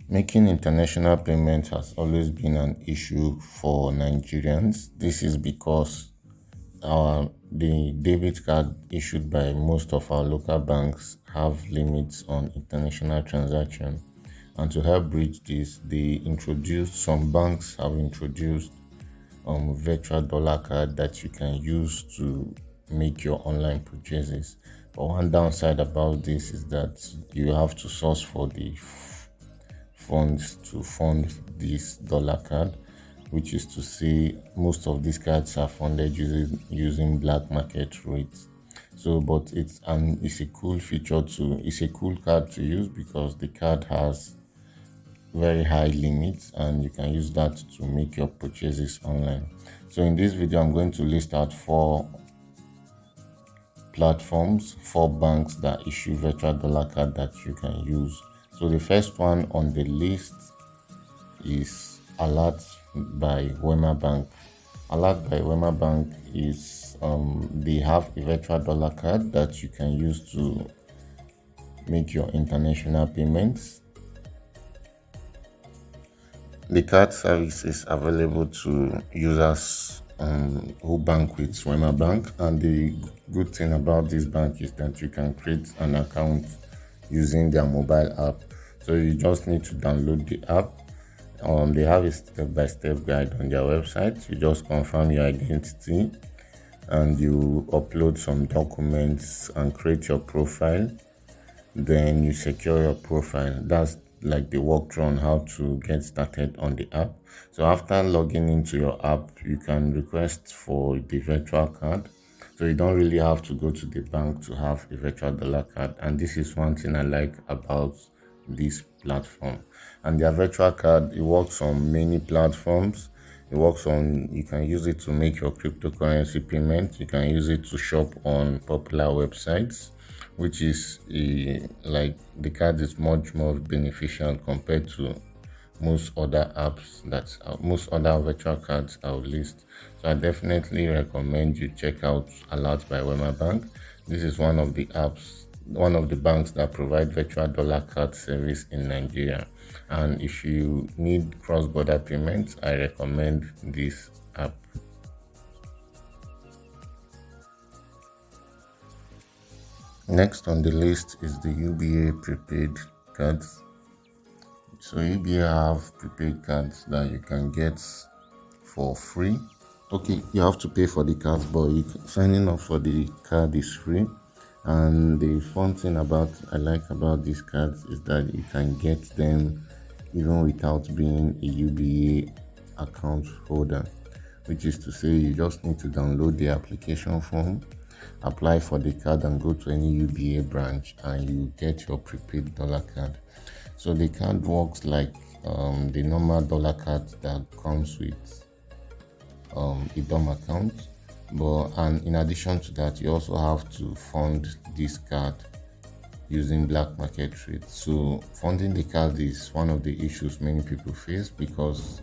Making international payments has always been an issue for Nigerians. This is because the debit card issued by most of our local banks have limits on international transaction. And to help bridge this, some banks have introduced virtual dollar card that you can use to make your online purchases. But one downside about this is that you have to source for the funds to fund this dollar card, which is to say most of these cards are funded using black market rates. So, but it's a cool feature to it's a cool card to use because the card has very high limits and you can use that to make your purchases online. So in this video I'm going to list out four banks that issue virtual dollar card that you can use. So the first one on the list is Alert by Wema Bank. Alert by Wema Bank is they have a virtual dollar card that you can use to make your international payments. The card service is available to users who bank with Wema Bank, and the good thing about this bank is that you can create an account using their mobile app. So you just need to download the app. They have a step-by-step guide on their website. You just confirm your identity and you upload some documents and create your profile. Then you secure your profile. That's like the walkthrough on how to get started on the app. So after logging into your app, you can request for the virtual card. So you don't really have to go to the bank to have a virtual dollar card. And this is one thing I like about this platform. And their virtual card, it works on many platforms. You can use it to make your cryptocurrency payments. You can use it to shop on popular websites, which is like the card is much more beneficial compared to most other virtual cards I'll list. So I definitely recommend you check out Alert by Wema Bank. This is one of the banks that provide virtual dollar card service in Nigeria. And if you need cross-border payments, I recommend this app. Next on the list is the UBA prepaid cards. So UBA have prepaid cards that you can get for free. Okay, you have to pay for the cards, but signing up for the card is free. And the fun thing I like about these cards is that you can get them even without being a UBA account holder, which is to say you just need to download the application form, apply for the card, and go to any UBA branch and you get your prepaid dollar card. So the card works like the normal dollar card that comes with a DOM account, and in addition to that, you also have to fund this card using black market rates. So funding the card is one of the issues many people face, because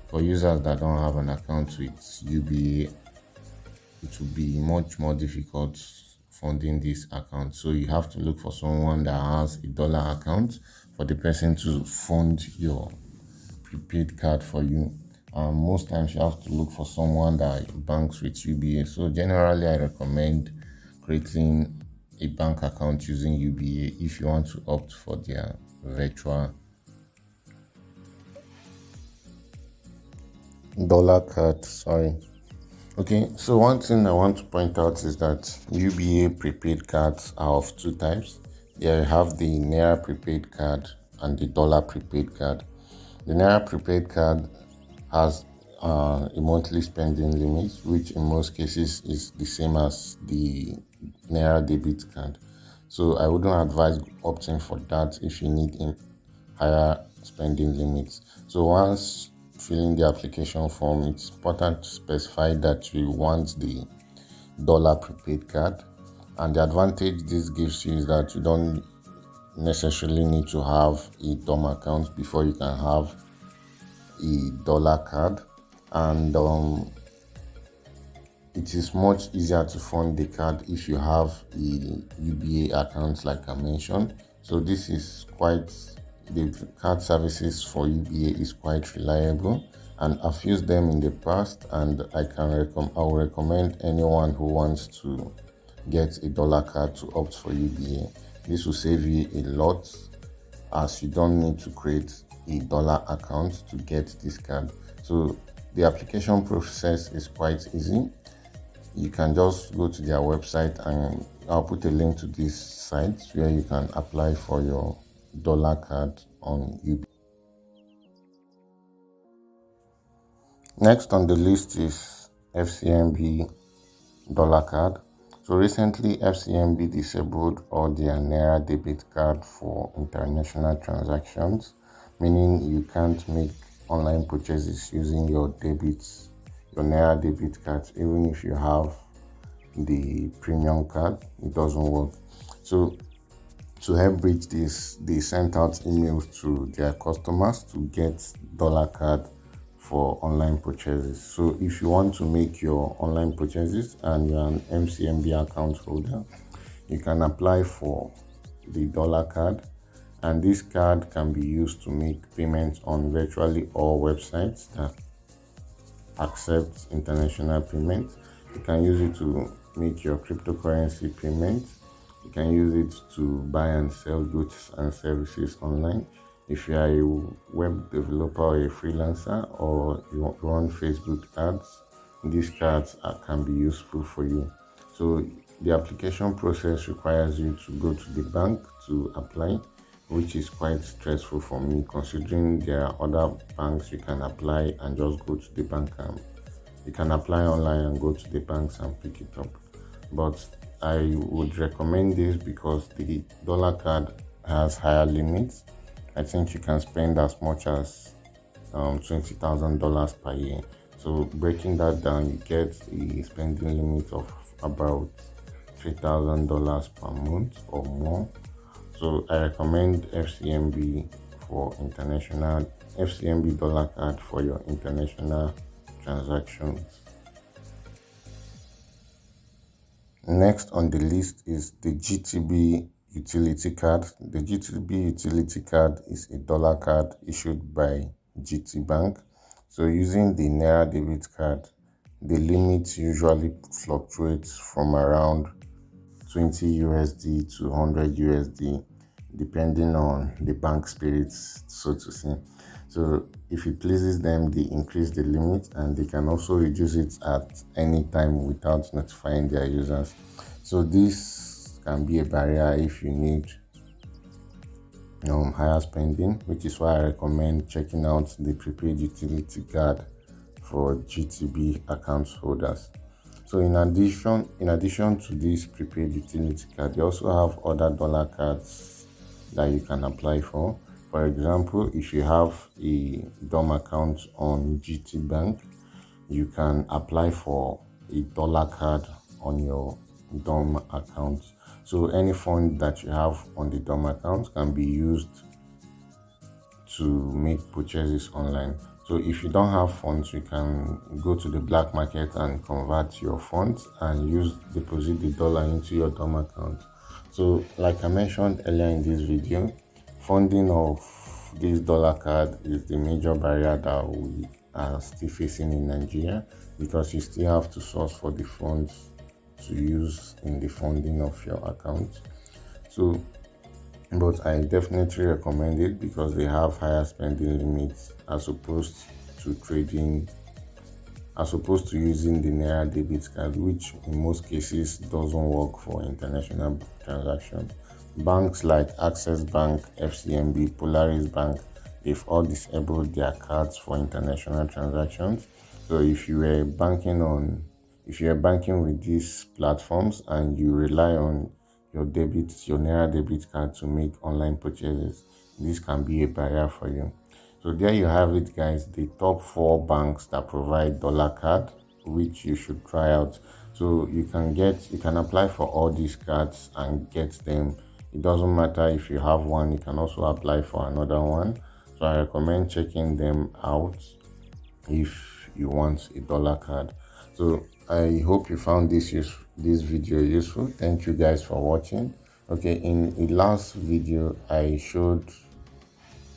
for users that don't have an account with UBA, it will be much more difficult funding this account. So you have to look for someone that has a dollar account for the person to fund your prepaid card for you. Most times you have to look for someone that banks with UBA. So generally I recommend creating a bank account using UBA if you want to opt for their virtual dollar card. Okay, so one thing I want to point out is that UBA prepaid cards are of two types. You have the Naira prepaid card and the dollar prepaid card. The Naira prepaid card has a monthly spending limit, which in most cases is the same as the Naira debit card. So I wouldn't advise opting for that if you need higher spending limits. So once filling the application form, it's important to specify that you want the dollar prepaid card. And the advantage this gives you is that you don't necessarily need to have a DOM account before you can have a dollar card. And it is much easier to fund the card if you have a UBA account, like I mentioned. So this is quite the card services for UBA is quite reliable, and I've used them in the past, and I will recommend anyone who wants to get a dollar card to opt for UBA. This will save you a lot, as you don't need to create a dollar account to get this card. So the application process is quite easy. You can just go to their website, and I'll put a link to this site where you can apply for your dollar card on UBA. Next on the list is FCMB dollar card. So recently FCMB disabled all their Naira debit card for international transactions, meaning you can't make online purchases using your Naira debit card. Even if you have the premium card, it doesn't work. So to help bridge this, they sent out emails to their customers to get dollar card for online purchases. So if you want to make your online purchases and you're an FCMB account holder, you can apply for the dollar card, and this card can be used to make payments on virtually all websites that accept international payments. You can use it to make your cryptocurrency payments. You can use it to buy and sell goods and services online. If you are a web developer or a freelancer, or you run Facebook ads, these cards can be useful for you. So the application process requires you to go to the bank to apply, which is quite stressful for me, considering there are other banks you can apply and just go to the bank, and you can apply online and go to the banks and pick it up. But I would recommend this because the dollar card has higher limits. I think you can spend as much as $20,000 per year. So breaking that down, you get a spending limit of about $3,000 per month or more. So I recommend FCMB dollar card for your international transactions. Next on the list is the GTB utility card. The GTB utility card is a dollar card issued by GT Bank. So using the Naira debit card, the limit usually fluctuates from around 20 USD to 100 USD, depending on the bank spirits, so to say. So if it pleases them, they increase the limit, and they can also reduce it at any time without notifying their users. So this can be a barrier if you need higher spending, which is why I recommend checking out the prepaid utility card for GTB account holders. So in addition to this prepaid utility card, you also have other dollar cards that you can apply for. For example, if you have a DOM account on GT Bank, you can apply for a dollar card on your DOM account. So any fund that you have on the DOM account can be used to make purchases online. So if you don't have funds, you can go to the black market and convert your funds and deposit the dollar into your DOM account. So like I mentioned earlier in this video, funding of this dollar card is the major barrier that we are still facing in Nigeria, because you still have to source for the funds to use in the funding of your account. So but I definitely recommend it because they have higher spending limits as opposed to using the Naira debit card, which in most cases doesn't work for international transactions. Banks like Access Bank, FCMB, Polaris Bank, they've all disabled their cards for international transactions. So if you are banking with these platforms and you rely on your Naira debit card to make online purchases, this can be a barrier for you. So there you have it, guys, the top 4 banks that provide dollar card, which you should try out. So you can apply for all these cards and get them. It doesn't matter if you have one, you can also apply for another one. So I recommend checking them out if you want a dollar card. So I hope you found this video useful. Thank you guys for watching. Okay, in the last video I showed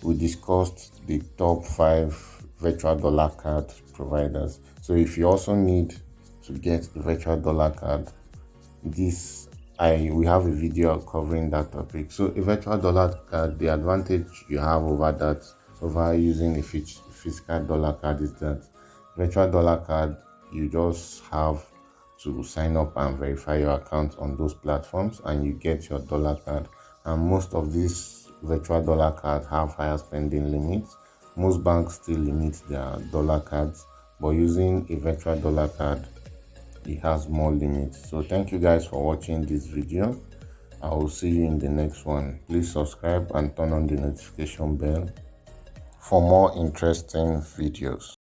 we discussed the top 5 virtual dollar card providers. So if you also need to get a virtual dollar card, we have a video covering that topic. So a virtual dollar card, the advantage you have over using a physical dollar card is that virtual dollar card, you just have to sign up and verify your account on those platforms and you get your dollar card. And most of these virtual dollar cards have higher spending limits. Most banks still limit their dollar cards, but using a virtual dollar card, it has more limits. So thank you guys for watching this video. I will see you in the next one. Please subscribe and turn on the notification bell for more interesting videos.